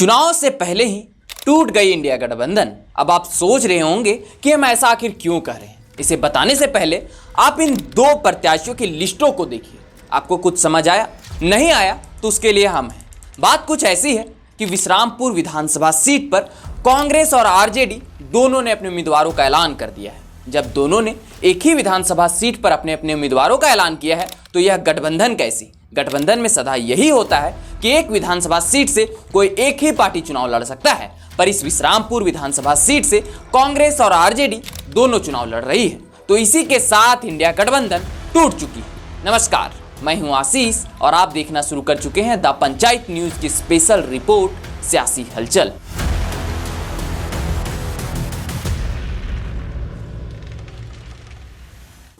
चुनाव से पहले ही टूट गई इंडिया गठबंधन। अब आप सोच रहे होंगे कि हम ऐसा आखिर क्यों कह रहे हैं। इसे बताने से पहले आप इन दो प्रत्याशियों की लिस्टों को देखिए। आपको कुछ समझ आया? नहीं आया तो उसके लिए हम हैं। बात कुछ ऐसी है कि विश्रामपुर विधानसभा सीट पर कांग्रेस और आरजेडी दोनों ने अपने उम्मीदवारों का ऐलान कर दिया है। जब दोनों ने एक ही विधानसभा सीट पर अपने अपने उम्मीदवारों का ऐलान किया है तो यह गठबंधन कैसी? गठबंधन में सदा यही होता है कि एक विधानसभा सीट से कोई एक ही पार्टी चुनाव लड़ सकता है, पर इस विश्रामपुर विधानसभा सीट से कांग्रेस और आरजेडी दोनों चुनाव लड़ रही है। तो इसी के साथ इंडिया गठबंधन टूट चुकी है। नमस्कार, मैं हूं आशीष और आप देखना शुरू कर चुके हैं द पंचायत न्यूज की स्पेशल रिपोर्ट सियासी हलचल।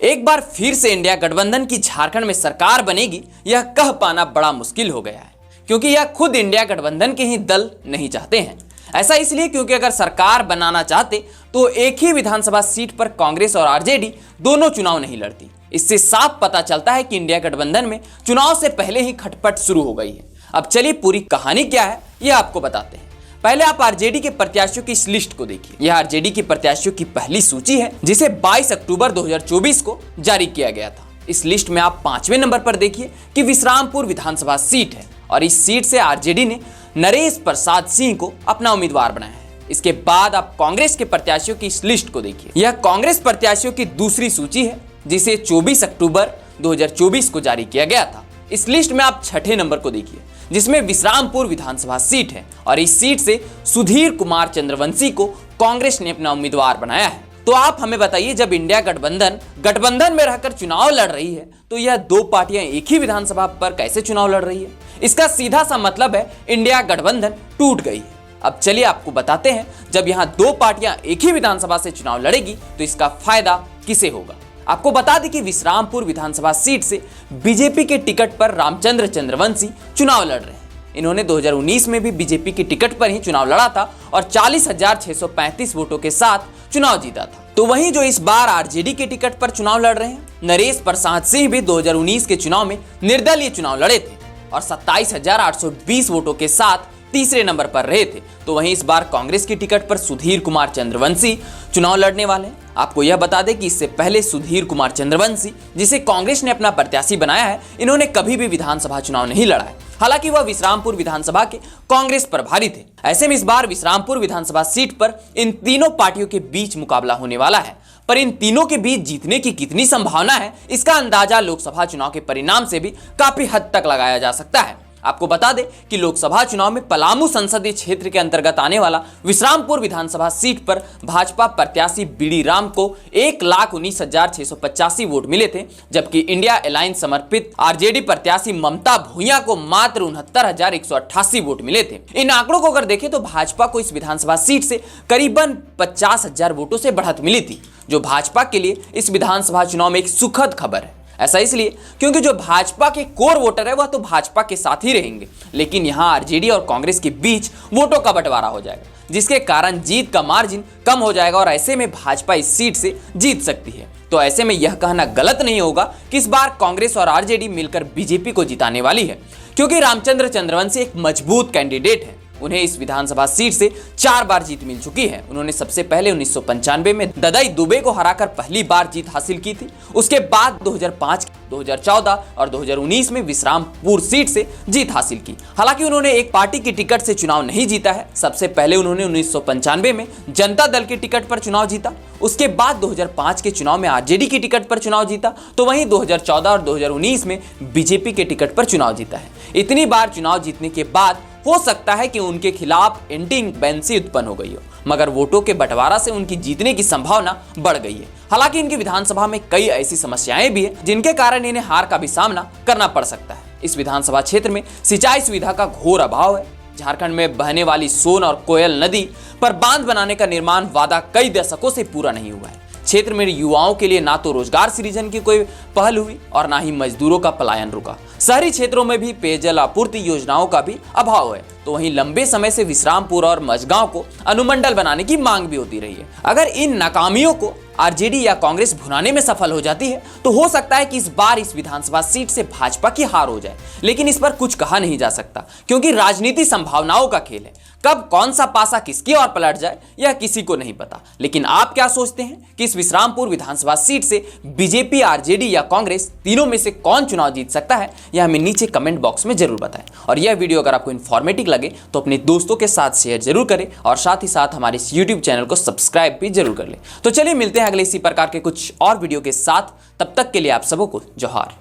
एक बार फिर से इंडिया गठबंधन की झारखंड में सरकार बनेगी, यह कह पाना बड़ा मुश्किल हो गया है, क्योंकि यह खुद इंडिया गठबंधन के ही दल नहीं चाहते हैं। ऐसा इसलिए क्योंकि अगर सरकार बनाना चाहते तो एक ही विधानसभा सीट पर कांग्रेस और आरजेडी दोनों चुनाव नहीं लड़ती। इससे साफ पता चलता है कि इंडिया गठबंधन में चुनाव से पहले ही खटपट शुरू हो गई है। अब चलिए पूरी कहानी क्या है यह आपको बताते हैं। पहले आप आरजेडी के प्रत्याशियों की इस लिस्ट को देखिए। यह आरजेडी के प्रत्याशियों की पहली सूची है, जिसे 22 अक्टूबर 2024 को जारी किया गया था। इस लिस्ट में आप 5वें नंबर पर देखिए कि विश्रामपुर विधानसभा सीट है और इस सीट से आरजेडी ने नरेश प्रसाद सिंह को अपना उम्मीदवार बनाया है। इसके बाद आप कांग्रेस के प्रत्याशियों की इस लिस्ट को देखिए। यह कांग्रेस प्रत्याशियों की दूसरी सूची है, जिसे 24 अक्टूबर 2024 को जारी किया गया था। इस लिस्ट में आप 6ठे नंबर को देखिए, जिसमें विश्रामपुर विधानसभा सीट है और इस सीट से सुधीर कुमार चंद्रवंशी को कांग्रेस ने अपना उम्मीदवार बनाया है। तो आप हमें बताइए, जब इंडिया गठबंधन में रहकर चुनाव लड़ रही है तो यह दो पार्टियां एक ही विधानसभा पर कैसे चुनाव लड़ रही है? इसका सीधा सा मतलब है इंडिया गठबंधन टूट गई है। अब चलिए आपको बताते हैं, जब यहां दो पार्टियां एक ही विधानसभा से चुनाव लड़ेगी तो इसका फायदा किसे होगा। आपको बता दें कि विश्रामपुर विधानसभा सीट से बीजेपी के टिकट पर रामचंद्र चंद्रवंशी चुनाव लड़ रहे हैं। इन्होंने 2019 में भी बीजेपी के टिकट पर ही चुनाव लड़ा था और 40,635 वोटों के साथ चुनाव जीता था। तो वहीं जो इस बार आरजेडी के टिकट पर चुनाव लड़ रहे हैं, नरेश प्रसाद सिंह भी 2019 के चुनाव में निर्दलीय चुनाव लड़े थे और 27,820 वोटों के साथ तीसरे नंबर पर रहे थे। तो वहीं इस बार कांग्रेस की टिकट पर सुधीर कुमार चंद्रवंशी चुनाव लड़ने वाले हैं। आपको यह बता दें कि इससे पहले सुधीर कुमार चंद्रवंशी, जिसे कांग्रेस ने अपना प्रत्याशी बनाया है, इन्होंने कभी भी विधानसभा चुनाव नहीं लड़ा है। हालांकि वह विश्रामपुर विधानसभा के कांग्रेस प्रभारी थे। ऐसे में इस बार विश्रामपुर विधानसभा सीट पर इन तीनों पार्टियों के बीच मुकाबला होने वाला है, पर इन तीनों के बीच जीतने की कितनी संभावना है, इसका अंदाजा लोकसभा चुनाव के परिणाम से भी काफी हद तक लगाया जा सकता है। आपको बता दें कि लोकसभा चुनाव में पलामू संसदीय क्षेत्र के अंतर्गत आने वाला विश्रामपुर विधानसभा सीट पर भाजपा प्रत्याशी बीडी राम को 1,19,685 वोट मिले थे, जबकि इंडिया अलायंस समर्पित आरजेडी प्रत्याशी ममता भूया को मात्र 69,188 वोट मिले थे। इन आंकड़ों को अगर देखें तो भाजपा को इस विधानसभा सीट से करीबन 50,000 वोटों से बढ़त मिली थी, जो भाजपा के लिए इस विधानसभा चुनाव में एक सुखद खबर है। ऐसा इसलिए क्योंकि जो भाजपा के कोर वोटर है वह तो भाजपा के साथ ही रहेंगे, लेकिन यहां आरजेडी और कांग्रेस के बीच वोटों का बंटवारा हो जाएगा, जिसके कारण जीत का मार्जिन कम हो जाएगा और ऐसे में भाजपा इस सीट से जीत सकती है। तो ऐसे में यह कहना गलत नहीं होगा कि इस बार कांग्रेस और आरजेडी मिलकर बीजेपी को जिताने वाली है, क्योंकि रामचंद्र चंद्रवंशी एक मजबूत कैंडिडेट है। उन्हें इस विधानसभा सीट से 4 बार जीत मिल चुकी है। उन्होंने सबसे पहले 1995 में ददाई दुबे को हराकर पहली बार जीत हासिल की थी। उसके बाद 2005, 2014 और 2019 में विश्रामपुर सीट से जीत हासिल की। हालांकि उन्होंने एक पार्टी की टिकट से चुनाव नहीं जीता है। सबसे पहले उन्होंने 1995 में जनता दल के टिकट पर चुनाव जीता। उसके बाद 2005 के चुनाव में आरजेडी की टिकट पर चुनाव जीता। तो वहीं 2014 और 2019 में बीजेपी के टिकट पर चुनाव जीता है। इतनी बार चुनाव जीतने के बाद हो सकता है कि उनके खिलाफ एंटी इंकम्बेंसी उत्पन्न हो गई हो, मगर वोटों के बंटवारा से उनकी जीतने की संभावना बढ़ गई है। हालांकि इनकी विधानसभा में कई ऐसी समस्याएं भी हैं जिनके कारण इन्हें हार का भी सामना करना पड़ सकता है। इस विधानसभा क्षेत्र में सिंचाई सुविधा का घोर अभाव है। झारखंड में बहने वाली सोन और कोयल नदी पर बांध बनाने का निर्माण वादा कई दशकों से पूरा नहीं हुआ है। क्षेत्र में युवाओं के लिए ना तो रोजगार सृजन की कोई पहल हुई और ना ही मजदूरों का पलायन रुका। शहरी क्षेत्रों में भी पेयजल आपूर्ति योजनाओं का भी अभाव है, तो वहीं लंबे समय से विश्रामपुर और मझगांव को अनुमंडल बनाने की मांग भी होती रही है। अगर इन नाकामियों को आरजेडी या कांग्रेस भुनाने में सफल हो जाती है तो हो सकता है कि इस बार इस विधानसभा सीट से भाजपा की हार हो जाए, लेकिन इस पर कुछ कहा नहीं जा सकता क्योंकि राजनीति संभावनाओं का खेल है। कब कौन सा पासा किसकी ओर पलट जाए यह किसी को नहीं पता। लेकिन आप क्या सोचते हैं कि इस विश्रामपुर विधानसभा सीट से बीजेपी, आरजेडी या कांग्रेस तीनों में से कौन चुनाव जीत सकता है? यह हमें नीचे कमेंट बॉक्स में जरूर बताएं। और यह वीडियो अगर आपको इन्फॉर्मेटिव लगे तो अपने दोस्तों के साथ शेयर जरूर करें और साथ ही साथ हमारे इस यूट्यूब चैनल को सब्सक्राइब भी जरूर कर लें। तो चलिए मिलते हैं अगले इसी प्रकार के कुछ और वीडियो के साथ। तब तक के लिए आप सबों को जोहार।